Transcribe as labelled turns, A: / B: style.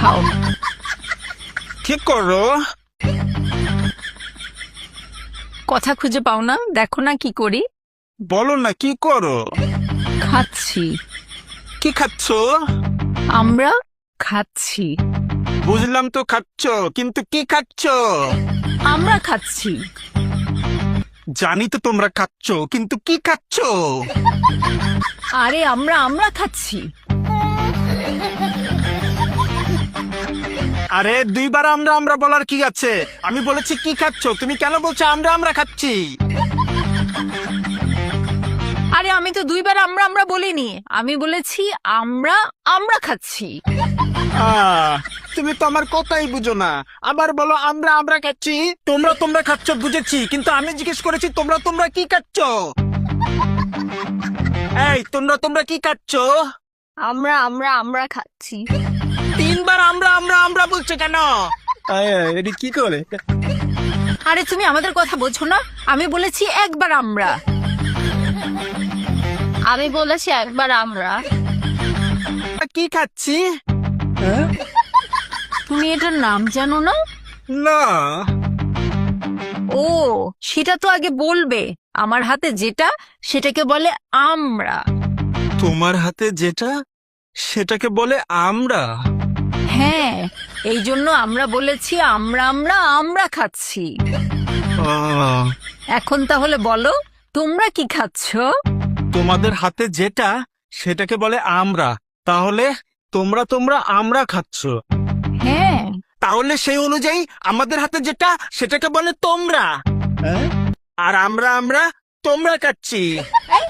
A: খাও।
B: কি করো?
A: কথা খুঁজে পাও না? দেখো না কি করি।
B: বলো না কি করো?
A: খাচ্ছি।
B: কি খাচ্ছ?
A: আমরা খাচ্ছি।
B: বুঝলাম তো খাচ্ছ, কিন্তু কি খাচ্ছ?
A: আমরা খাচ্ছি।
B: জানি তো তোমরা খাচ্ছ, কিন্তু কি খাচ্ছ?
A: আরে আমরা খাচ্ছি।
B: আরে দুইবার আমরা আমরা বলার কি আছে? আমি বলেছি কি খাচ্ছ, তুমি কেন বলছো আমরা আমরা খাচ্ছি?
A: আরে আমি তো দুইবার আমরা বলিনি, আমি বলেছি আমরা খাচ্ছি।
B: তুমি তো আমার কথাই বুঝো না। আবার বলো আমরা আমরা খাচ্ছি। তোমরা তোমরা খাচ্ছ বুঝেছি, কিন্তু আমি জিজ্ঞেস করেছি তোমরা তোমরা কি খাচ্ছ? এই তোমরা তোমরা কি খাচ্ছ?
A: আমরা খাচ্ছি।
B: তিনবার আমরা আমরা আমরা বলছো কেন? এটি কি করে?
A: আরে তুমি আমাদের কথা বোঝো না? আমি বলেছি একবার আমরা। আমি বলেছি একবার আমরা।
B: কি খাচ্ছি?
A: তুমি এটার নাম জানো না?
B: না।
A: ও, সেটা তো আগে বলবে। আমার হাতে যেটা সেটাকে বলে আমরা।
B: তোমার হাতে যেটা সেটাকে বলে আমরা?
A: হ্যাঁ, এই জন্য আমরা বলেছি আমরা খাচ্ছি।
B: আহ,
A: এখন তাহলে বলো, তোমরা কি খাচ্ছ?
B: তোমাদের হাতে যেটা সেটাকে বলে আমরা, তাহলে তোমরা তোমরা আমরা খাচ্ছ।
A: হ্যাঁ।
B: তাহলে সেই অনুযায়ী আমাদের হাতে যেটা সেটাকে বলে তোমরা, আর আমরা আমরা তোমরা খাচ্ছি।
A: এই